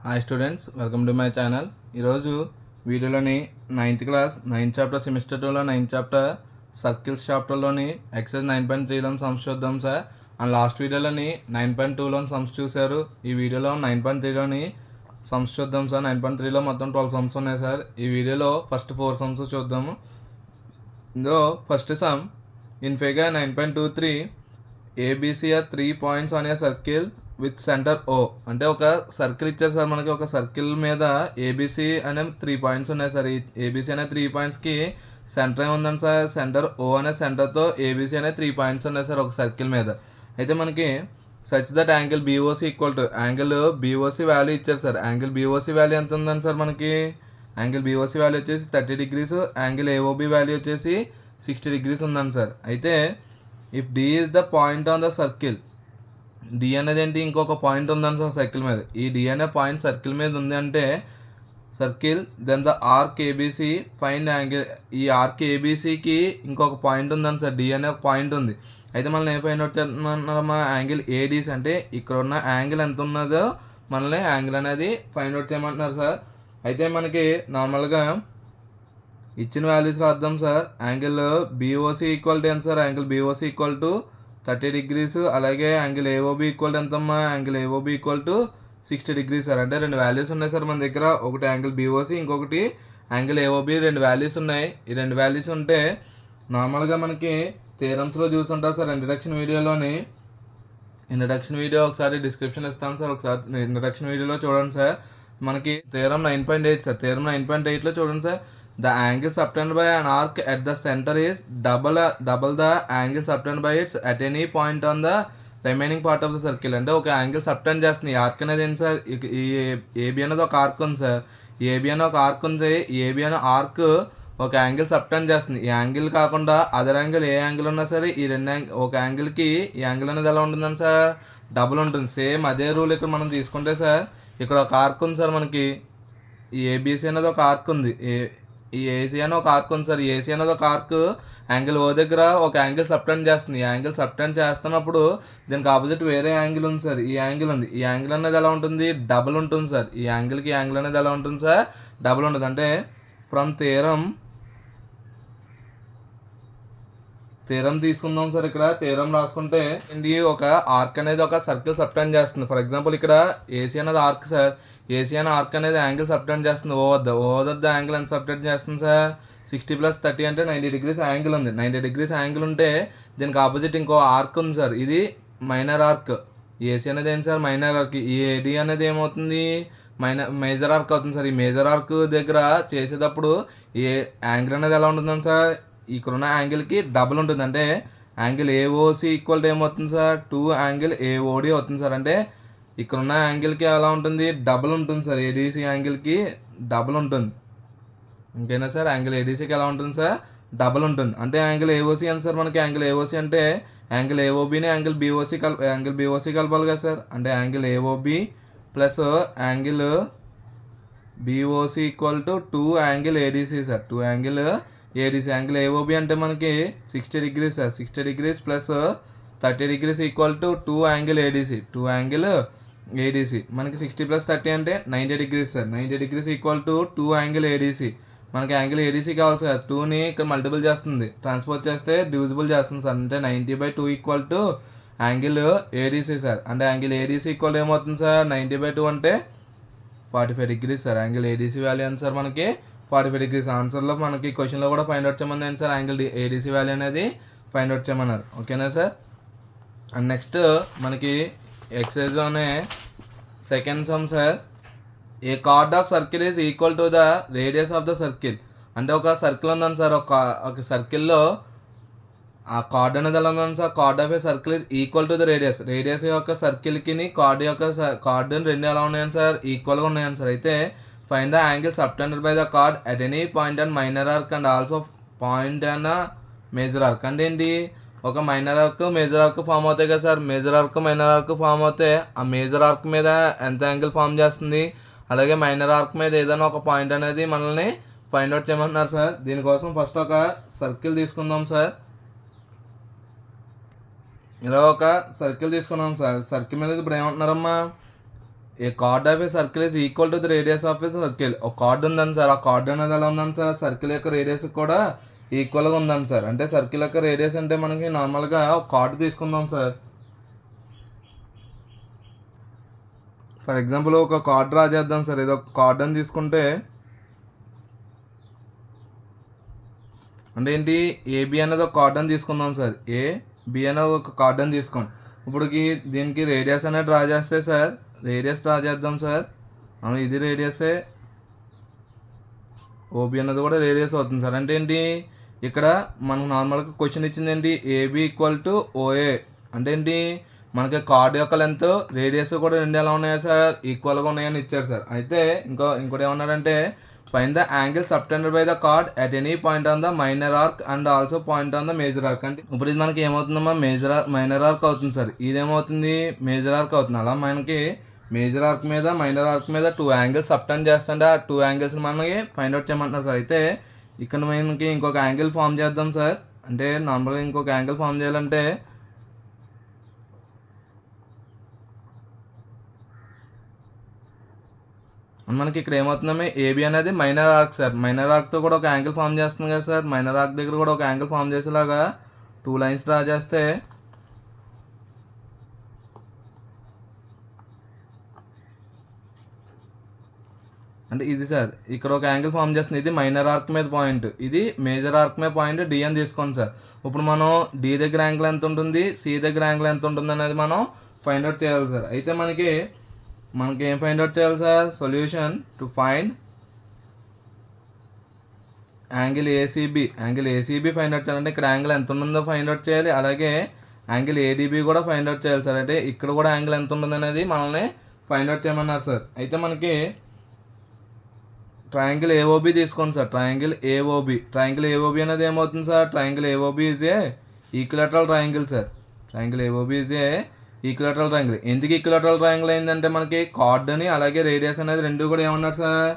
Hi students, welcome to my channel. ఈరోజు వీడియోలోని 9th class 9th chapter semester 2లో 9th chapter circles చాప్టర్లోని exercise 9.3లోని సమ్స్ చూద్దాం సార్. అండ్ లాస్ట్ వీడియోలోని 9.2లోని సమ్స్ చూశారు. ఈ వీడియోలో 9.3లోని సమ్స్ చూద్దాం సార్. 9.3లో మొత్తం 12 సమ్స్ ఉన్నాయి సార్. ఈ వీడియోలో ఫస్ట్ 4 సమ్స్ చూద్దాము. ఇందులో first sum, in figure 9.23 ABC are 3 points on a circle with centre O. అంటే ఒక సర్కిల్ ఇచ్చారు సార్ మనకి. ఒక సర్కిల్ మీద ఏబిసి అనే 3 points ఉన్నాయి సార్. ఈ ఏబిసి అనే 3 pointsకి సెంటర్ ఏముందండి సార్, సెంటర్ O అనే సెంటర్తో ఏబిసి అనే 3 points ఉన్నాయి సార్ ఒక సర్కిల్ మీద. అయితే మనకి such that angle BOC equal to, angle BOC value ఇచ్చారు సార్. యాంగిల్ బీఓసి వాల్యూ ఎంత ఉందండి సార్ మనకి? యాంగిల్ బీఓసి వాల్యూ వచ్చేసి 30 degrees, యాంగిల్ ఏఓబి వాల్యూ వచ్చేసి 60 degrees ఉందండి సార్. అయితే if D is the point on the circle, D అనేది ఏంటి, ఇంకొక పాయింట్ ఉందని సార్ సర్కిల్ మీద. ఈ డి అనే పాయింట్ సర్కిల్ మీద ఉంది అంటే circle, then the arc ABC find angle. ఈ ఆర్క్ ఏబిసికి ఇంకొక పాయింట్ ఉందని సార్, డి అనే ఒక పాయింట్ ఉంది. అయితే మనల్ని ఏం ఫైండ్ అవుట్ చేస్తున్నారమ్మా, యాంగిల్ ఏడీసీ. అంటే ఇక్కడ ఉన్న యాంగిల్ ఎంత ఉన్నదో మనల్ని యాంగిల్ అనేది ఫైండ్ అవుట్ చేయమంటున్నారు సార్. అయితే మనకి నార్మల్గా ఇచ్చిన వాల్యూస్ రాద్దాం sir. Angle BOC equal to ఎంత sir? Angle BOC equal to 30 degrees. అలాగే యాంగిల్ ఏఓబి ఈక్వల్ టు ఎంతమ్మా? Angle AOB equal to 60 degrees sir. అంటే రెండు వాల్యూస్ ఉన్నాయి సార్ మన దగ్గర. ఒకటి యాంగిల్ బీఓసి, ఇంకొకటి యాంగిల్ ఏఓబి. రెండు వాల్యూస్ ఉన్నాయి. ఈ రెండు వాల్యూస్ ఉంటే నార్మల్గా మనకి థియరమ్స్లో చూస్తుంటారు సార్. ఇంట్రడక్షన్ వీడియో ఒకసారి డిస్క్రిప్షన్ ఇస్తాను సార్. ఒకసారి ఇంట్రడక్షన్ వీడియోలో చూడండి సార్. మనకి థియరమ్ 9.8 సార్. థియరమ్ 9.8లో చూడండి sir. The angle subtended by an arc at the center is double the angle subtended by its at any point on the remaining part of the circle. అంటే ఒక angle subtend చేస్తుంది. ఈ arc అనేది ఏంటి sir? ఈ AB అనేది ఒక arc ఉంది సార్. ఏబి అనే ఒక ఆర్క్ ఉంది. ఏబి అనే ఆర్క్ ఒక యాంగిల్ సబ్టెండ్ చేస్తుంది. ఈ యాంగిల్ కాకుండా అదర్ యాంగిల్ ఏ యాంగిల్ ఉన్నా సరే ఈ రెండు ఒక యాంగిల్కి ఈ యాంగిల్ అనేది ఎలా ఉంటుందని సార్? డబుల్ ఉంటుంది. సేమ్ అదే రూల్ ఇక్కడ మనం తీసుకుంటే సార్, ఇక్కడ ఒక ఆర్క్ ఉంది సార్ మనకి. ఈ ఏబిసి అనేది ఒక ఆర్క్ ఉంది. ఈ ఏసీ అని ఒక ఆర్క్ ఉంది సార్. ఏసీ అనేది ఒక ఆర్క్ యాంగిల్ ఓ దగ్గర ఒక యాంగిల్ సబ్టెండ్ చేస్తుంది. ఈ యాంగిల్ సబ్టెండ్ చేస్తున్నప్పుడు దీనికి ఆపోజిట్ వేరే యాంగిల్ ఉంది సార్. ఈ యాంగిల్ ఉంది. ఈ యాంగిల్ అనేది ఎలా ఉంటుంది? డబుల్ ఉంటుంది సార్. ఈ యాంగిల్కి యాంగిల్ అనేది ఎలా ఉంటుంది సార్? డబుల్ ఉంటుంది. అంటే ఫ్రమ్ థియరమ్ తీసుకుందాం సార్. ఇక్కడ థియరమ్ రాసుకుంటే ఇది ఒక ఆర్క్ అనేది ఒక సర్కిల్ సబ్టెండ్ చేస్తుంది. ఫర్ ఎగ్జాంపుల్ ఇక్కడ ఏసీ అనేది ఆర్క్ సార్. ఏసీ అనే ఆర్క్ అనేది యాంగిల్ సబ్టెండ్ చేస్తుంది. ఓ వద్ద యాంగిల్ ఎంత సబ్టెండ్ చేస్తుంది సార్? 60 + 30 అంటే 90 degrees యాంగిల్ ఉంది. 90 degrees యాంగిల్ ఉంటే దీనికి ఆపోజిట్ ఇంకో ఆర్క్ ఉంది సార్. ఇది మైనర్ ఆర్క్. ఏసీ అనేది ఏంటి సార్? Minor arc. ఈ ఏడి అనేది ఏమవుతుంది? మేజర్ ఆర్క్ అవుతుంది సార్. ఈ మేజర్ ఆర్క్ దగ్గర చేసేటప్పుడు ఏ యాంగిల్ అనేది ఎలా ఉంటుందని సార్? ఇక్కడున్న యాంగిల్కి డబుల్ ఉంటుంది. అంటే యాంగిల్ ఏఓసి ఈక్వల్ టు ఏమవుతుంది సార్? 2 యాంగిల్ ఏఓడి అవుతుంది సార్. అంటే ఇక్కడున్న యాంగిల్కి ఎలా ఉంటుంది? డబుల్ ఉంటుంది సార్. ఏడీసీ యాంగిల్కి డబుల్ ఉంటుంది. ఇంకేనా సార్? యాంగిల్ ఏడీసీకి ఎలా ఉంటుంది సార్? డబుల్ ఉంటుంది. అంటే యాంగిల్ ఏఓసి ఎంత సార్ మనకి? యాంగిల్ ఏఓసి అంటే యాంగిల్ ఏఓబిని యాంగిల్ బీఓసి కలపాలి కదా సార్. అంటే angle AOB plus angle BOC equal to 2 angle ADC sir. 2 angle ADC. Angle AOB అంటే మనకి 60 degrees sir. 60 degrees plus 30 degrees equal to 2 angle ADC. 2 angle ADC మనకి 60 + 30 అంటే 90 degrees sir. 90 degrees equal to 2 angle ADC. మనకి angle ADC కావాలి sir. 2ని ఇక్కడ multiple చేస్తుంది, transpose చేస్తే డివిజిబుల్ చేస్తుంది సార్. అంటే 90/2 equal to angle ADC sir. అంటే యాంగిల్ ఏడీసీ ఈక్వల్ ఏమవుతుంది సార్? 90/2 అంటే 45 degrees sir. Angle ADC value ఎంత సార్ మనకి? 45 degrees. ఆన్సర్లో మనకి క్వశ్చన్లో కూడా ఫైండ్ అవుట్ చేయమని ఏంటి సార్? యాంగిల్ ఏడీసీ వాల్యూ అనేది ఫైండ్ అవుట్ చేయమన్నారు. ఓకేనా సార్? అండ్ నెక్స్ట్ మనకి ఎక్సైజ్లోనే second sum sir. A chord of circle is equal to the radius of the circle. అంటే ఒక సర్కిల్ ఉందని సార్. ఒక సర్కిల్లో ఆ కార్డ్ అనేది ఎలా ఉందని sir? Card of a circle is equal to the radius. Radius యొక్క సర్కిల్కి కార్డ్ రెండు ఎలా ఉన్నాయని సార్? ఈక్వల్గా ఉన్నాయని సార్. అయితే find the angle subtended by the chord at any point and minor arc and also point and major arc. అంటే ఏంటి? ఒక minor arc major arc form అవుతాయి కదా sir. Major arc minor arc form అవుతాయి. ఆ major arc మీద ఎంత angle form చేస్తుంది, అలాగే మైనర్ ఆర్క్ మీద ఏదైనా ఒక పాయింట్ అనేది మనల్ని ఫైండ్ అవుట్ చేయమంటున్నారు సార్. దీనికోసం ఫస్ట్ ఒక సర్కిల్ తీసుకుందాం సార్. ఇలా ఒక సర్కిల్ తీసుకున్నాం సార్. సర్కిల్ మీద ఇప్పుడు ఏమంటున్నారమ్మా? A chord of a circle is equal to the radius of a circle. ఒక కార్డ్ ఉందని సార్, ఆ కార్డ్ అనేది ఎలా ఉందని సార్, సర్కిల్ యొక్క రేడియస్ కూడా ఈక్వల్గా ఉందని సార్. అంటే సర్కిల్ యొక్క రేడియస్ అంటే మనకి నార్మల్గా ఒక కార్డ్ తీసుకుందాం సార్. ఫర్ ఎగ్జాంపుల్ ఒక కార్డ్ డ్రా చేద్దాం సార్. ఇది ఒక కార్డ్ అని తీసుకుంటే అంటే ఏంటి, ఏబి అనేది ఒక కార్డ్ అని తీసుకుందాం సార్. ఏబి అనేది ఒక కార్డ్ అని తీసుకోండి. ఇప్పుడుకి దీనికి రేడియస్ అనేది డ్రా చేస్తే సార్, రేడియస్ డ్రా చేద్దాం సార్. ఇది రేడియసే, ఓబి అన్నది కూడా రేడియస్ అవుతుంది సార్. అంటే ఏంటి, ఇక్కడ మనకు నార్మల్గా క్వశ్చన్ ఇచ్చింది ఏంటి, ఏబి ఈక్వల్ టు ఓఏ. అంటే ఏంటి, మనకి కార్డ్ యొక్క లెంత్ రేడియస్ కూడా రెండు ఎలా ఉన్నాయా సార్, ఈక్వల్గా ఉన్నాయని ఇచ్చారు సార్. అయితే ఇంకోటి ఏమన్నారంటే find the angle subtended by the chord at any point on the minor arc and also point on the major arc. అంటే ఇప్పుడు ఇది మనకి ఏమవుతుందమ్మా, మైనర్ ఆర్క్ అవుతుంది సార్. ఇదేమవుతుంది, మేజర్ ఆర్క్ అవుతుంది. అలా మనకి మేజర్ ఆర్క్ మీద మైనర్ ఆర్క్ మీద 2 యాంగిల్స్ సబ్టెండ్ చేస్తుంటే ఆ 2 యాంగిల్స్ మనకి ఫైండ్ అవుట్ చేయమంటున్నారు సార్. అయితే ఇక్కడ మనకి ఇంకొక యాంగిల్ ఫామ్ చేద్దాం సార్. అంటే నార్మల్గా ఇంకొక యాంగిల్ ఫామ్ చేయాలంటే మనకి ఇక్కడ ఏమవుతుందంటే ఏబి అనేది మైనర్ ఆర్క్ సార్. మైనర్ ఆర్క్తో కూడా ఒక యాంగిల్ ఫామ్ చేస్తుంది కదా సార్. మైనర్ ఆర్క్ దగ్గర కూడా ఒక యాంగిల్ ఫామ్ చేసేలాగా 2 లైన్స్ డ్రా చేస్తే అంటే ఇది సార్ ఇక్కడ ఒక యాంగిల్ ఫామ్ చేస్తుంది. ఇది మైనర్ ఆర్క్ మీద పాయింట్, ఇది మేజర్ ఆర్క్ మీద పాయింట్ డి అని తీసుకోండి సార్. ఇప్పుడు మనం డి దగ్గర యాంగిల్ ఎంత ఉంటుంది, సి దగ్గర యాంగిల్ ఎంత ఉంటుంది అనేది మనం ఫైండ్ అవుట్ చేయాలి సార్. అయితే మనకి ఏం ఫైండ్ అవుట్ చేయాలి sir, solution to find angle ACB. Angle ACB find out చేయాలంటే ఇక్కడ యాంగిల్ ఎంత ఉంటుందో ఫైండ్ అవుట్ చేయాలి, అలాగే యాంగిల్ ఏడీబీ కూడా ఫైండ్ అవుట్ చేయాలి సార్. అంటే ఇక్కడ కూడా యాంగిల్ ఎంత ఉంటుంది అనేది మనల్ని ఫైండ్ అవుట్ చేయమన్నారు సార్. అయితే మనకి ట్రయాంగిల్ ఏఓబి తీసుకోండి సార్. ట్రయాంగిల్ ఏఓబి అనేది ఏమవుతుంది sir, triangle AOB is a equilateral triangle sir. Triangle AOB is a equilateral triangle. ఎందుకు ఈక్విలాటరల్ ట్రయాంగిల్ అయిందంటే మనకి కార్డ్ అని అలాగే రేడియస్ అనేది రెండు కూడా ఏమన్నారు సార్,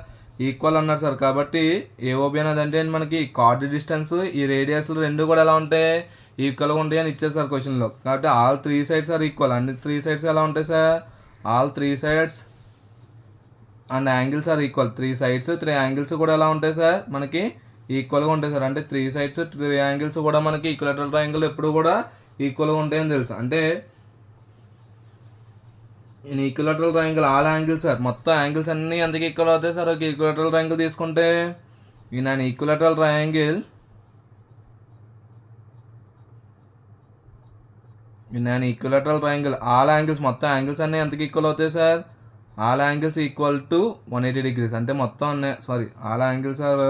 ఈక్వల్ అన్నారు సార్. కాబట్టి ఏఓబి అనేది అంటే మనకి కార్డ్ డిస్టెన్స్ ఈ రేడియస్ రెండు కూడా ఎలా ఉంటాయి, ఈక్వల్గా ఉంటాయి అని ఇచ్చారు సార్ క్వశ్చన్లో. కాబట్టి ఆల్ 3 సైడ్స్ ఆర్ ఈక్వల్. అన్ని 3 సైడ్స్ ఎలా ఉంటాయి sir, all 3 sides and angles are equal. 3 sides 3 angles కూడా ఎలా ఉంటాయి సార్, మనకి ఈక్వల్గా ఉంటాయి సార్. అంటే 3 సైడ్స్ 3 యాంగిల్స్ కూడా మనకి ఈక్విలాటరల్ ట్రయాంగిల్ ఎప్పుడు కూడా ఈక్వల్గా ఉంటాయని తెలుసు. అంటే in equilateral triangle all angles sir, మొత్తం యాంగిల్స్ అన్నీ ఎంతకి ఈక్వల్ అవుతాయి సార్ ఒక ఈక్విలాటరల్ ట్రయాంగిల్ తీసుకుంటే. In an equilateral triangle all angles, మొత్తం యాంగిల్స్ అన్నీ ఎంతకి ఈక్వల్ అవుతాయి sir, all angles equal to 180 degrees. అంటే మొత్తం all angles are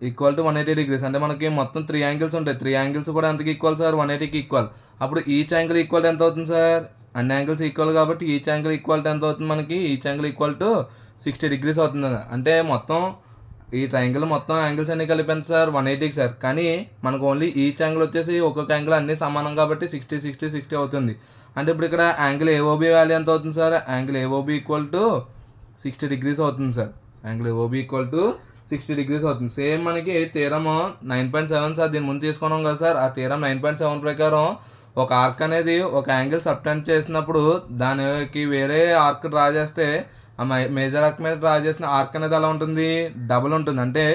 equal to 180 degrees. అంటే మనకి మొత్తం 3 యాంగిల్స్ ఉంటాయి. 3 యాంగిల్స్ కూడా ఎంతకి ఈక్వల్ సార్, 180కి ఈక్వల్. అప్పుడు ఈచ్ యాంగిల్ ఈక్వల్ ఎంత అవుతుంది సార్, అన్ని యాంగిల్స్ ఈక్వల్ కాబట్టి ఈచ్ యాంగిల్ ఈక్వల్ ఎంత అవుతుంది మనకి, each angle equal to 60 degrees అవుతుంది. అంటే మొత్తం ఈ ట్రయాంగిల్ మొత్తం యాంగిల్స్ అన్ని కలిపి ఎంత సార్, 180 సార్. కానీ మనకు ఓన్లీ ఈచ్ యాంగిల్ వచ్చేసి ఒక్కొక్క యాంగిల్ అన్ని సమానం కాబట్టి 60 అవుతుంది. అంటే ఇప్పుడు ఇక్కడ యాంగిల్ ఏఓబి వాల్యూ ఎంత అవుతుంది sir, angle AOB equal to 60 degrees అవుతుంది sir. Angle AOB equal to 60 degrees అవుతుంది. సేమ్ మనకి థీరం 9.7 సార్, దీని ముందు తీసుకున్నాం కదా సార్. ఆ థీరం 9.7 ప్రకారం ఒక ఆర్క్ అనేది ఒక యాంగిల్ సబ్టెండ్ చేసినప్పుడు దానికి వేరే ఆర్క్ డ్రా చేస్తే ఆ మేజర్ ఆర్క్ మీద డ్రా చేసిన ఆర్క్ అనేది ఎలా ఉంటుంది, డబుల్ ఉంటుంది. అంటే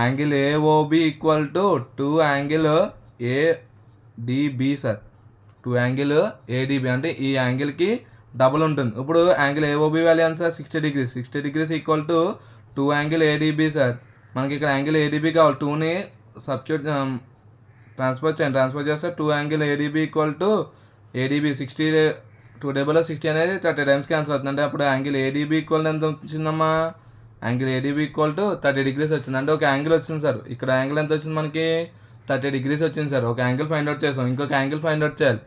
angle AOB equal to 2 angle ADB sir. 2 angle ADB అంటే ఈ యాంగిల్కి డబుల్ ఉంటుంది. ఇప్పుడు యాంగిల్ ఏఓబి వాల్యూ ఎంత sir, 60 degrees equal to 2 angle ADB sir. మనకి ఇక్కడ యాంగిల్ ఏడిబి కావాలి, 2ని సబ్స్టిట్యూట్ ట్రాన్స్ఫర్ చేస్తే 2 angle ADB equal to ADB 60, 2 60 అనేది 30 టైమ్స్ క్యాన్సిల్ అవుతుంది. అంటే అప్పుడు యాంగిల్ ఏడిబి ఈక్వల్ ఎంత వచ్చిందమ్మా, angle ADB equal to 30 degrees వచ్చింది. అంటే ఒక యాంగిల్ వచ్చింది సార్. ఇక్కడ యాంగిల్ ఎంత వచ్చింది మనకి, 30 డిగ్రీస్ వచ్చింది సార్. ఒక యాంగిల్ ఫైండ్ అవుట్ చేసాం, ఇంకొక యాంగిల్ ఫైండ్ అవుట్ చేయాలి.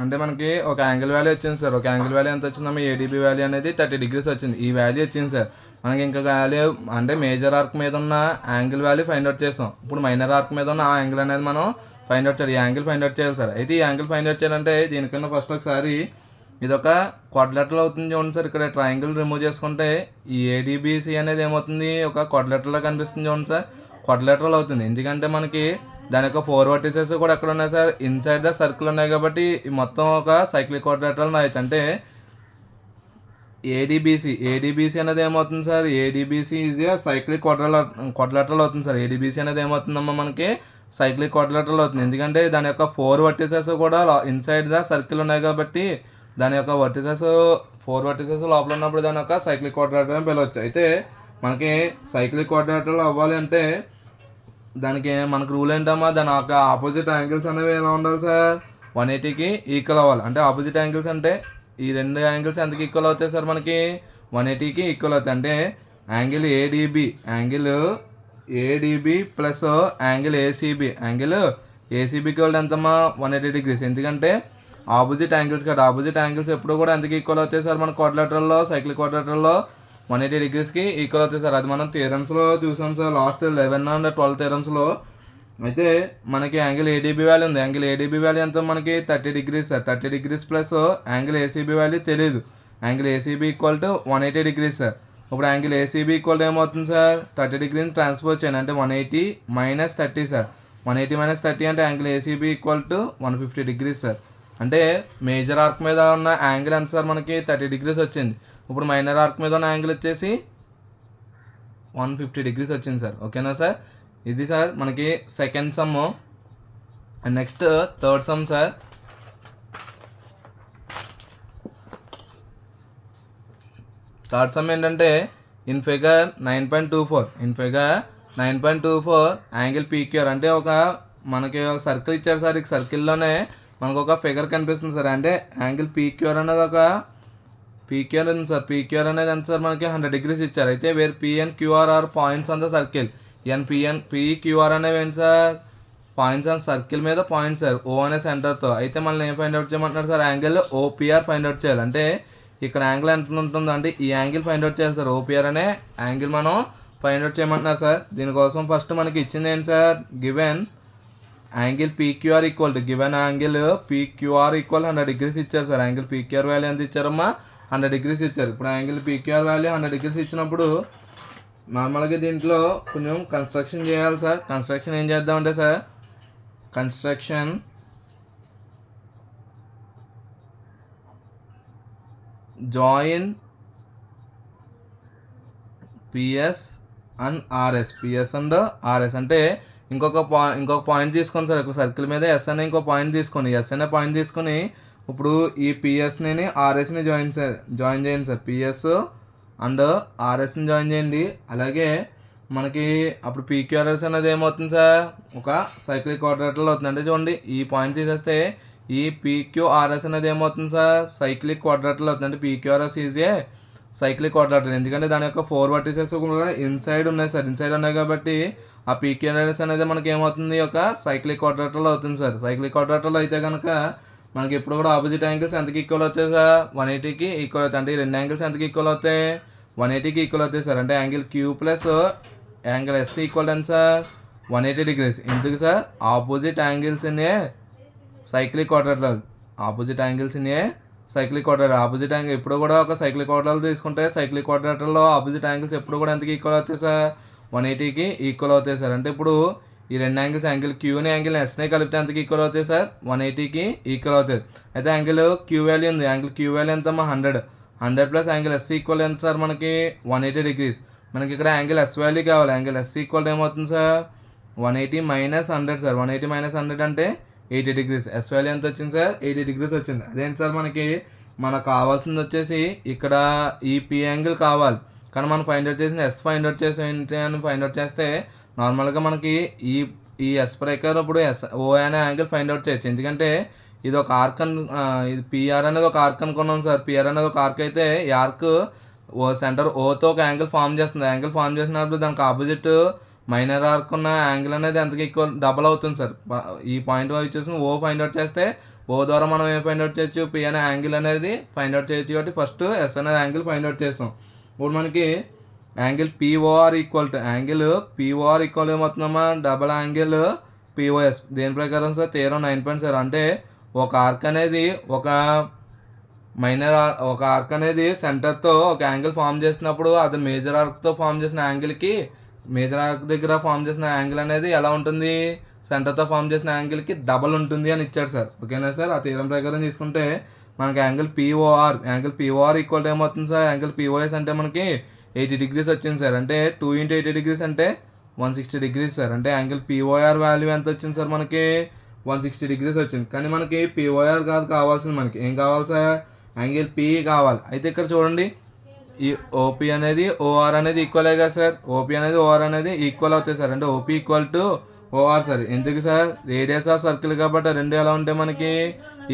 అంటే మనకి ఒక యాంగిల్ వాల్యూ వచ్చింది సార్. ఒక యాంగిల్ వాల్యూ ఎంత వచ్చిందమ్మా, ఏడిబి వాల్యూ అనేది 30 డిగ్రీస్ వచ్చింది. ఈ వాల్యూ వచ్చింది సార్. మనకి ఇంకా వాల్యూ అంటే మేజర్ ఆర్క్ మీద ఉన్న యాంగిల్ వాల్యూ ఫైండ్ అవుట్ చేసాం. ఇప్పుడు మైనర్ ఆర్క్ మీద ఉన్న ఆ యాంగిల్ అనేది మనం ఫైండ్ అవుట్ చేయాలి. ఈ యాంగిల్ ఫైండ్ అవుట్ చేయాలి సార్. అయితే ఈ యాంగిల్ ఫైండ్ అవుట్ చేయాలంటే దీనికన్నా ఫస్ట్ ఒకసారి ఇది ఒక క్వాడ్రిలేటరల్ అవుతుంది చూడండి సార్. ఇక్కడ ట్రయాంగిల్ రిమూవ్ చేసుకుంటే ఈ ఏడిబిసి అనేది ఏమవుతుంది, ఒక క్వాడ్రిలేటరల్గా కనిపిస్తుంది చూడండి సార్. క్వాడ్రిలేటరల్ అవుతుంది ఎందుకంటే మనకి దాని యొక్క 4 వర్టిసెస్ కూడా ఎక్కడ ఉన్నాయి సార్, ఇన్సైడ్ ద సర్కిల్ ఉన్నాయి. కాబట్టి మొత్తం ఒక సైక్లిక్ క్వాడ్రిలేటరల్ రాయొచ్చు. అంటే ఏడీబీసీ అనేది ఏమవుతుంది sir, ADBC is a cyclic quadrilateral అవుతుంది సార్. ఏడీబీసీ అనేది ఏమవుతుందమ్మా మనకి సైక్లిక్ క్వాడ్రిలేటరల్ అవుతుంది. ఎందుకంటే దాని యొక్క 4 వర్టిసెస్ కూడా ఇన్సైడ్ ద సర్కిల్ ఉన్నాయి. కాబట్టి దాని యొక్క 4 వర్టిసెస్ లోపల ఉన్నప్పుడు దాని యొక్క సైక్లిక్ క్వాడ్రిలేటరల్ అని పిలవచ్చు. అయితే మనకి సైక్లిక్ క్వాడ్రిలేటరల్ అవ్వాలి అంటే దానికి మనకు రూల్ ఏంటమ్మా, దాని యొక్క ఆపోజిట్ యాంగిల్స్ అనేవి ఎలా ఉండాలి సార్, 180కి ఈక్వల్ అవ్వాలి. అంటే ఆపోజిట్ యాంగిల్స్ అంటే ఈ రెండు యాంగిల్స్ ఎంతకి ఈక్వల్ అవుతాయి సార్, మనకి 180కి ఈక్వల్ అవుతాయి. అంటే యాంగిల్ ఏడీబీ ప్లస్ యాంగిల్ ఏసీబీకి వాళ్ళు ఎంతమ్మా 180 డిగ్రీస్. ఎందుకంటే ఆపోజిట్ యాంగిల్స్ కదా, ఆపోజిట్ యాంగిల్స్ ఎప్పుడు కూడా ఎంతకి ఈక్వల్ అవుతాయి సార్, మన క్వాడ్రిలేటరల్లో సైక్లిక్ క్వాడ్రిలేటరల్లో 180 డిగ్రీస్కి ఈక్వల్ అవుతాయి సార్. అది మనం థియరమ్స్లో చూసాం సార్, లాస్ట్ 11 and 12 థియరమ్స్లో. అయితే మనకి యాంగిల్ ఏడీబీ వాల్యూ ఉంది. యాంగిల్ ఏడీబీ వాల్యూ ఎంత మనకి 30 degrees sir. 30 degrees plus angle ACB value తెలియదు. Angle ACB equal to 180 degrees sir. ఇప్పుడు యాంగిల్ ఏసీబీ ఈక్వల్ ఏమవుతుంది సార్, 30 డిగ్రీని ట్రాన్స్ఫర్ చేయండి. అంటే 180 - 30 సార్. 180 - 30 అంటే angle ACB equal to 150 degrees sir. అంటే మేజర్ ఆర్క్ మీద ఉన్న యాంగిల్ ఎంత సార్, మనకి 30 డిగ్రీస్ వచ్చింది. ఇప్పుడు మైనర్ ఆర్క్ మీద ఉన్న యాంగిల్ వచ్చేసి 150 డిగ్రీస్ వచ్చింది సార్. ఓకేనా సార్, ఇది సార్ మనకి second some. Next third sum sir. Third sum ఏంటంటే ఇన్ ఫిగర్ 9.24 యాంగిల్ పీక్యూఆర్. అంటే మనకి ఒక సర్కిల్ ఇచ్చారు సార్. ఈ సర్కిల్లోనే మనకు ఒక ఫిగర్ కనిపిస్తుంది సార్. అంటే యాంగిల్ పీక్యూఆర్ అనేది పీక్యూఆర్ ఉంది సార్. పీక్యూఆర్ అనేది ఎంత సార్, మనకి 100 డిగ్రీస్ ఇచ్చారు. అయితే where PN QR are points on the circle. PQR అనేవి ఏంటి సార్, పాయింట్స్ ఆన్ సర్కిల్ మీద పాయింట్స్ సార్, ఓ అనే సెంటర్తో. అయితే మనల్ని ఏం ఫైండ్ అవుట్ చేయమంటున్నారు sir, angle OPR find out చేయాలి. అంటే ఇక్కడ యాంగిల్ ఎంత ఉంటుందో అంటే ఈ యాంగిల్ ఫైండ్ అవుట్ చేయాలి సార్. ఓపీఆర్ అనే యాంగిల్ మనం ఫైండ్ అవుట్ చేయమంటున్నారు సార్. దీనికోసం ఫస్ట్ మనకి ఇచ్చింది ఏంటి sir, given angle PQR equal to 100 degrees ఇచ్చారు సార్. యాంగిల్ పీక్యూఆర్ వాల్యూ ఎంత ఇచ్చారమ్మా, 100 డిగ్రీస్ ఇచ్చారు. ఇప్పుడు యాంగిల్ పీక్యూఆర్ వాల్యూ 100 డిగ్రీస్ ఇచ్చినప్పుడు నార్మల్గా దీంట్లో కొంచెం కన్స్ట్రక్షన్ చేయాలి సార్. కన్స్ట్రక్షన్ ఏం చేద్దామంటే sir, construction join PS and RS. అంటే ఇంకొక పాయింట్ తీసుకోండి సార్. ఒక సర్కిల్ మీద ఎస్ అనే ఇంకో పాయింట్ తీసుకోండి. ఎస్ అనే పాయింట్ తీసుకొని ఇప్పుడు ఈ పిఎస్ని ఆర్ఎస్ని జాయిన్ చేయండి సార్. పిఎస్ అండ్ ఆర్ఎస్ని జాయిన్ చేయండి. అలాగే మనకి అప్పుడు పీక్యూఆర్ఎస్ అనేది ఏమవుతుంది సార్, ఒక సైక్లిక్ క్వాడ్రిలేటరల్ అవుతుంది. అంటే చూడండి, ఈ పాయింట్ తీసేస్తే ఈ పీక్యూఆర్ఎస్ అనేది ఏమవుతుంది సార్, సైక్లిక్ క్వాడ్రిలేటరల్ అవుతుంది. అంటే PQRS is a cyclic quadrilateral. ఎందుకంటే దాని యొక్క 4 వర్టిసెస్ కూడా ఇన్సైడ్ ఉన్నాయి సార్. ఇన్సైడ్ ఉన్నాయి కాబట్టి ఆ పీక్యూఆర్ఎస్ అనేది మనకి ఏమవుతుంది, ఒక సైక్లిక్ క్వాడ్రిలేటరల్ అవుతుంది సార్. సైక్లిక్ క్వాడ్రిలేటరల్ అయితే కనుక మనకి ఇప్పుడు కూడా ఆపోజిట్ యాంగిల్స్ ఎంతకి ఈక్వల్ అవుతాయి సార్, 180కి ఈక్వల్ అవుతాయి. అంటే ఈ రెండు యాంగిల్స్ ఎంతకి ఈక్వల్ అవుతాయి, 180కి ఈక్వల్ అవుతాయి సార్. అంటే angle Q plus angle S equal ఎంత సార్, 180 డిగ్రీస్. ఎందుకు sir, opposite angles in a cyclic quadrilateral. Opposite angles in a cyclic quadrilateral. Opposite angle ఎప్పుడు కూడా ఒక సైక్లిక్ క్వాడ్రిలేటరల్ తీసుకుంటే సైక్లిక్ క్వాడ్రిలేటరల్లో ఆపోజిట్ యాంగిల్స్ ఎప్పుడు కూడా ఎంతకి ఈక్వల్ అవుతాయి సార్, 180కి ఈక్వల్ అవుతాయి సార్. అంటే ఇప్పుడు ఈ రెండు యాంగిల్స్, యాంగిల్ క్యూని యాంగిల్ ఎస్ని కలిపితే ఎంతకి ఈక్వల్ అవుతాయి సార్, 180కి ఈక్వల్ అవుతుంది. అయితే యాంగిల్ క్యూ వాల్యూ ఉంది. యాంగిల్ క్యూ వాల్యూ ఎంత 100 ప్లస్ యాంగిల్ ఎస్ ఈక్వల్ ఎంత సార్, మనకి 180 డిగ్రీస్. మనకి ఇక్కడ యాంగిల్ ఎస్ వాల్యూ కావాలి. యాంగిల్ ఎస్ ఈక్వల్ ఏమవుతుంది సార్, 180 - 100 సార్. 180 - 100 అంటే 80 డిగ్రీస్. ఎస్ వాల్యూ ఎంత వచ్చింది సార్, 80 డిగ్రీస్ వచ్చింది. అదేంటి సార్, మనకు కావాల్సింది వచ్చేసి ఇక్కడ ఈ పి యాంగిల్ కావాలి. కానీ మనం ఫైండ్ అవుట్ చేసింది ఎస్ ఫైండ్ అవుట్ చేసి ఏంటి అని ఫైండ్ అవుట్ చేస్తే నార్మల్గా మనకి ఈ ఎస్ ప్రకారం ఇప్పుడు ఓ అనే యాంగిల్ ఫైండ్ అవుట్ చేయొచ్చు. ఎందుకంటే ఇది ఒక ఆర్క్ ఇది పిఆర్ అనేది ఒక ఆర్క్ అనుకున్నాం సార్. పిఆర్ అనేది ఒక ఆర్క్ అయితే ఈ ఆర్క్ సెంటర్ ఓతో ఒక యాంగిల్ ఫామ్ చేస్తుంది. యాంగిల్ ఫామ్ చేసినప్పుడు దానికి ఆపోజిట్ మైనర్ ఆర్క్ ఉన్న యాంగిల్ అనేది ఎంతకి ఈక్వల్ డబల్ అవుతుంది సార్. ఈ పాయింట్ వచ్చేసి ఓ ఫైండ్ అవుట్ చేస్తే ఓ ద్వారా మనం ఏం ఫైండ్ అవుట్ చేయొచ్చు, పి అనే యాంగిల్ అనేది ఫైండ్ అవుట్ చేయొచ్చు. కాబట్టి ఫస్ట్ ఎస్ అనే యాంగిల్ ఫైండ్ అవుట్ చేస్తాం. ఇప్పుడు మనకి యాంగిల్ పిఓఆర్ ఈక్వల్ ఏమవుతుందమ్మా, డబల్ యాంగిల్ పిఓఎస్. దేని ప్రకారం సార్, థియరం 9.0. అంటే ఒక ఆర్క్ అనేది ఒక ఆర్క్ అనేది సెంటర్తో ఒక యాంగిల్ ఫామ్ చేసినప్పుడు అది మేజర్ ఆర్క్తో ఫామ్ చేసిన యాంగిల్కి, మేజర్ ఆర్క్ దగ్గర ఫామ్ చేసిన యాంగిల్ అనేది ఎలా ఉంటుంది, సెంటర్తో ఫామ్ చేసిన యాంగిల్కి డబల్ ఉంటుంది అని ఇచ్చాడు సార్. ఓకేనా సార్. ఆ థీరం ప్రకారం తీసుకుంటే మనకి యాంగిల్ పిఓఆర్ ఈక్వల్ ఏమవుతుంది సార్, యాంగిల్ పిఓఎస్ అంటే మనకి 80 degrees వచ్చింది సార్. అంటే 2 × 80 degrees అంటే 160 degrees సార్. అంటే యాంగిల్ పిఓఆర్ వాల్యూ ఎంత వచ్చింది సార్, మనకి 160 degrees వచ్చింది. కానీ మనకి పిఓఆర్ కాదు కావాల్సింది, మనకి ఏం కావాలి సార్, యాంగిల్ పి కావాలి. అయితే ఇక్కడ చూడండి, ఈ ఓపీ అనేది ఓఆర్ అనేది ఈక్వలే కదా సార్. ఓపీ అనేది ఓఆర్ అనేది ఈక్వల్ అవుతాయి సార్. అంటే OP equal to OR sir. ఎందుకు సార్, రేడియస్ ఆఫ్ సర్కిల్ కాబట్టి రెండు ఎలా ఉంటాయి మనకి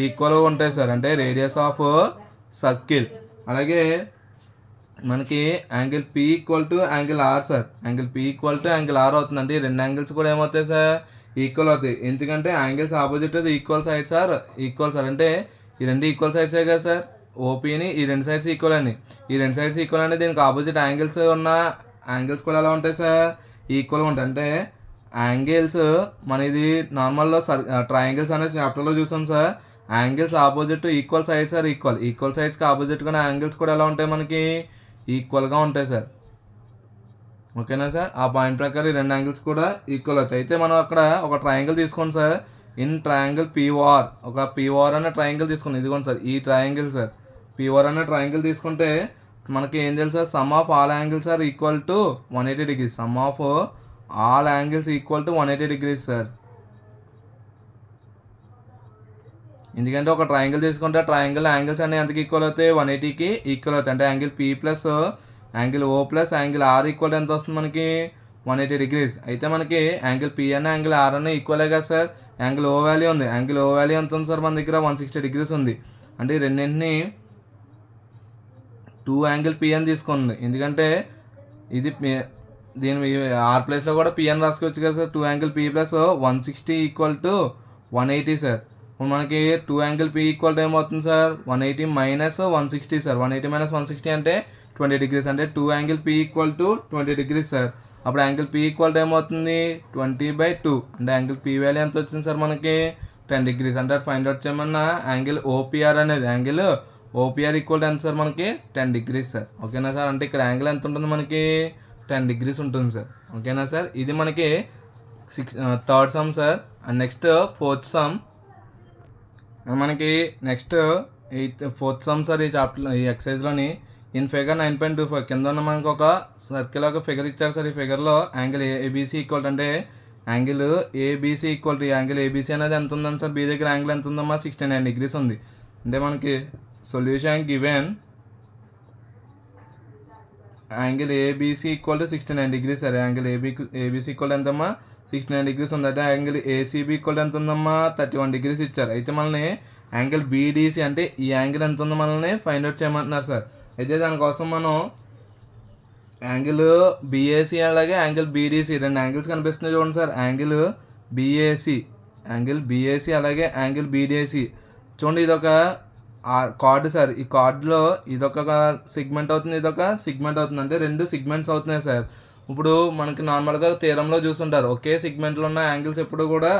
ఈక్వల్గా ఉంటాయి సార్. అంటే రేడియస్ ఆఫ్ సర్కిల్. అలాగే మనకి angle P equal to angle R sir. Angle P equal to angle R అవుతుంది. అంటే ఈ రెండు యాంగిల్స్ కూడా ఏమవుతాయి సార్, ఈక్వల్ అవుతాయి. ఎందుకంటే angles opposite equal sides are equal sir. అంటే ఈ రెండు ఈక్వల్ సైడ్సే కదా సార్. ఓపీని ఈ రెండు సైడ్స్ ఈక్వల్ అని, ఈ రెండు సైడ్స్ ఈక్వల్ అంటే దీనికి ఆపోజిట్ యాంగిల్స్ ఉన్న యాంగిల్స్ కూడా ఎలా ఉంటాయి సార్, ఈక్వల్గా ఉంటాయి. అంటే యాంగిల్స్ మన ఇది నార్మల్లో ట్రయాంగిల్స్ అనేది చాప్టర్లో చూసాం sir. Angles opposite equal sides are equal సైడ్స్కి ఆపోజిట్గా యాంగిల్స్ కూడా ఎలా ఉంటాయి మనకి ఈక్వల్గా ఉంటాయి సార్. ఓకేనా సార్. ఆ పాయింట్ ప్రకారం ఈ రెండు యాంగిల్స్ కూడా ఈక్వల్ అవుతాయి. అయితే మనం అక్కడ ఒక ట్రయాంగిల్ తీసుకోండి సార్. ఇన్ ట్రయాంగిల్ పిఓఆర్, ఒక పిఓఆర్ అనే ట్రయాంగిల్ తీసుకుని, ఇదిగోండి సార్ ఈ ట్రయాంగిల్ సార్. పిఓఆర్ అనే ట్రయాంగిల్ తీసుకుంటే మనకి ఏం తెలుసు sir, sum of all angles are equal to 180 degrees. Sum of all angles equal to 180 degrees sir. ఎందుకంటే ఒక ట్రయాంగిల్ తీసుకుంటే ట్రయాంగిల్ యాంగిల్స్ అన్ని ఎంతకి ఈక్వల్ అవుతాయి, 180కి ఈక్వల్ అవుతాయి. అంటే angle P plus angle O plus angle R equal ఎంత వస్తుంది మనకి 180 degrees. అయితే మనకి యాంగిల్ పి అన్న యాంగిల్ ఆర్ అన్న ఈక్వలే కదా సార్. యాంగిల్ ఓ వాల్యూ ఉంది, యాంగిల్ ఓ వాల్యూ ఎంత ఉంది సార్ మన దగ్గర 160 degrees ఉంది. అంటే ఈ రెండింటిని 2 యాంగిల్ పి అని తీసుకోండి. ఎందుకంటే ఇది దీని ఆర్ ప్లేస్లో కూడా పి అని రాసుకోవచ్చు కదా sir. 2 angle P plus 160 equal to 180 sir. ఇప్పుడు మనకి 2 యాంగిల్ పి ఈక్వల్ టు ఏమవుతుంది సార్, 180 మైనస్ 160 సార్. 180 మైనస్ 160 అంటే 20 degrees. అంటే 2 angle P equal to 20 degrees sir. అప్పుడు యాంగిల్ పి ఈక్వల్ టు ఏమవుతుంది 20/2. అంటే యాంగిల్ పి వాల్యూ ఎంత వచ్చింది సార్ మనకి 10 degrees. అంటే ఫైండ్ అవుట్ చేయమన్నా యాంగిల్ ఓపీఆర్ అనేది, యాంగిల్ ఓపీఆర్ ఈక్వల్ టు ఎంత సార్ మనకి 10 degrees సార్. ఓకేనా సార్. అంటే ఇక్కడ యాంగిల్ ఎంత ఉంటుంది మనకి 10 degrees ఉంటుంది సార్. ఓకేనా సార్. ఇది మనకి third sum sir. And next fourth sum మనకి, నెక్స్ట్ ఫోర్త్ సమ్ సార్ ఈ చాప్టర్ ఈ ఎక్సర్సైజ్లోని. ఇన్ ఫిగర్ 9.25 కింద ఉన్న మనకు ఒక సర్కిల్ ఒక ఫిగర్ ఇచ్చారు సార్. ఈ ఫిగర్లో యాంగిల్ ఏబీసీ ఈక్వల్ అంటే angle ABC equal to angle ABC అనేది ఎంత ఉందని సార్, బీ దగ్గర యాంగిల్ ఎంత ఉందమ్మా 69 degrees ఉంది. అంటే మనకి solution given angle ABC equal to 69 degrees sir. Angle ABC equal ఎంతమ్మా 69 degrees ఉంది. అంటే యాంగిల్ ఏసీబీ ఈక్వల్ ఎంత ఉందమ్మా 31 degrees ఇచ్చారు. అయితే మనల్ని యాంగిల్ బీడీసీ అంటే ఈ యాంగిల్ ఎంత ఉందో మనల్ని ఫైండ్ అవుట్ చేయమంటున్నారు సార్. అయితే దానికోసం మనం యాంగిల్ బీఏసీ అలాగే యాంగిల్ బీడీసీ రెండు యాంగిల్స్ కనిపిస్తున్నాయి చూడండి సార్. యాంగిల్ బీఏసీ అలాగే యాంగిల్ బీడీసీ చూడండి. ఇదొక కార్డు సార్. ఈ కార్డులో ఇదొక సెగ్మెంట్ అవుతుంది, ఇదొక సెగ్మెంట్ అవుతుంది. అంటే రెండు సెగ్మెంట్స్ అవుతున్నాయి సార్. ఇప్పుడు మనకి నార్మల్గా థీరంలో చూస్తుంటారు ఒకే సెగ్మెంట్లో ఉన్న యాంగిల్స్ ఎప్పుడు కూడా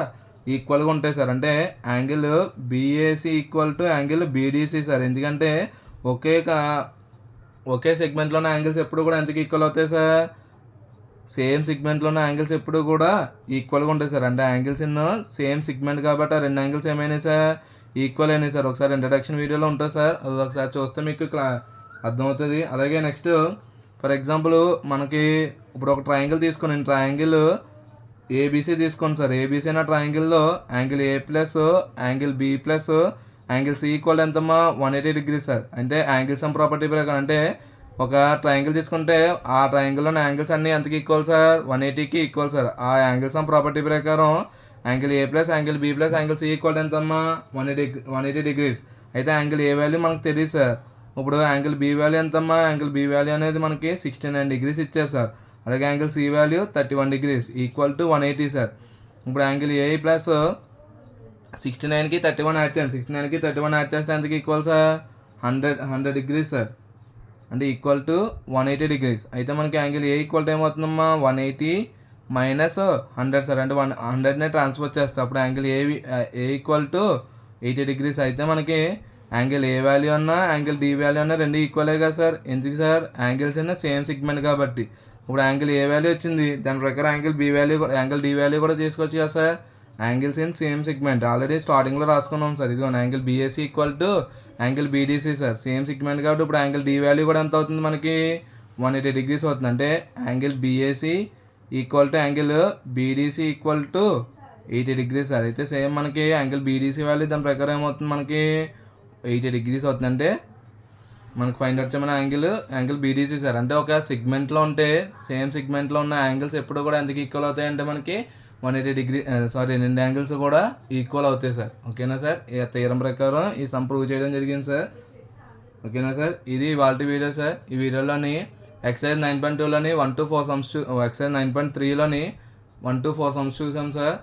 ఈక్వల్గా ఉంటాయి సార్. అంటే angle BAC equal to angle BDC sir. ఎందుకంటే ఒకే సెగ్మెంట్లో ఉన్న యాంగిల్స్ ఎప్పుడు కూడా ఎంతకి ఈక్వల్ అవుతాయి సార్, సేమ్ సెగ్మెంట్లో ఉన్న యాంగిల్స్ ఎప్పుడు కూడా ఈక్వల్గా ఉంటాయి సార్. అంటే యాంగిల్స్ ఇన్ సేమ్ సెగ్మెంట్ కాబట్టి ఆ రెండు యాంగిల్స్ ఏమైనాయి సార్, ఈక్వల్ అయినాయి సార్. ఒకసారి ఇంట్రడక్షన్ వీడియోలో ఉంటుంది సార్, అది ఒకసారి చూస్తే మీకు అర్థమవుతుంది. అలాగే నెక్స్ట్ ఫర్ ఎగ్జాంపుల్ మనకి ఇప్పుడు ఒక ట్రయాంగిల్ తీసుకుని, ట్రయాంగిల్ ఏబీసీ తీసుకోండి సార్. ఏబీసీ అనే ట్రయాంగిల్లో angle A plus angle B plus angle C equal ఎంతమ్మా 180 degrees సార్. అంటే యాంగిల్ సమ్ ప్రాపర్టీ ప్రకారం అంటే ఒక ట్రయాంగిల్ తీసుకుంటే ఆ ట్రయాంగిల్లోని యాంగిల్స్ అన్నీ ఎంతకి ఈక్వల్ సార్, 180కి ఈక్వల్ సార్. ఆ యాంగిల్ సమ్ ప్రాపర్టీ ప్రకారం angle A plus angle B plus angle C equal ఎంతమ్మా 180 degrees. అయితే యాంగిల్ ఏ వాల్యూ మనకు తెలియదు సార్. ఇప్పుడు యాంగిల్ బి వాల్యూ ఎంతమ్మా, యాంగిల్ బి వాల్యూ అనేది మనకి 69 degrees ఇచ్చారు సార్. అలాగే angle C value 31 degrees equal to 180 sir. ఇప్పుడు యాంగిల్ ఏ ప్లస్ 69కి 31 యాడ్ చేయండి. 69కి 31 యాడ్ చేస్తే ఎంతకి ఈక్వల్ సార్ 100 degrees సార్. అంటే ఈక్వల్ టు 180 degrees. అయితే మనకి యాంగిల్ ఏ ఈక్వల్ టు ఏమవుతుందమ్మా 180 మైనస్ 100 సార్. అంటే 100నే ట్రాన్స్ఫర్ చేస్తాం. అప్పుడు angle A equal to 80 degrees. అయితే మనకి యాంగిల్ ఏ వాల్యూ అన్నా యాంగిల్ డి వాల్యూ అన్నా రెండు ఈక్వలే కదా సార్. ఎందుకు సార్, యాంగిల్స్ అన్నా సేమ్ సెగ్మెంట్ కాబట్టి. ఇప్పుడు యాంగిల్ ఏ వాల్యూ వచ్చింది, దాని ప్రకారం angle B value angle D value కూడా తీసుకోవచ్చు కదా sir. Angles in same segment already స్టార్టింగ్లో రాసుకున్నాం సార్. ఇదిగో angle BAC equal to angle BDC sir. Same segment కాబట్టి ఇప్పుడు యాంగిల్ డి వాల్యూ కూడా ఎంత అవుతుంది మనకి 180 degrees అవుతుంది. అంటే angle BAC equal to angle BDC equal to 80 degrees sir. అయితే సేమ్ మనకి యాంగిల్ బీడీసీ వాల్యూ దాని ప్రకారం ఏమవుతుంది మనకి 80 degrees అవుతుంది. అంటే మనకి ఫైండ్ అవుట్ చేయమని యాంగిల్ బీడీసీ సార్. అంటే ఒక సెగ్మెంట్లో ఉంటే సేమ్ సెగ్మెంట్లో ఉన్న యాంగిల్స్ ఎప్పుడు కూడా ఎందుకు ఈక్వల్ అవుతాయి అంటే మనకి 180 degree రెండు యాంగిల్స్ కూడా ఈక్వల్ అవుతాయి సార్. ఓకేనా సార్? ఈ థియరం ప్రకారం ఈ సమ్ ప్రూవ్ చేయడం జరిగింది సార్. ఓకేనా సార్? ఇది వాళ్ళ వీడియో సార్. ఈ వీడియోలోని ఎక్సైజ్ 9.2లోని 1 to 4 సమ్స్ ఎక్సైజ్ 9.3లోని 1 to 4 సమ్స్ చూసాం సార్.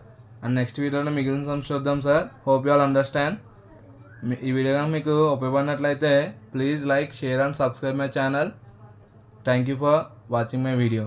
అండ్ నెక్స్ట్ వీడియోలో మిగిలిన సమ్స్ చూద్దాం sir. Hope you all understand. ఈ వీడియో కనుక మీకు ఉపయోగపడినట్లయితే please like, share and subscribe my channel. Thank you for watching my video.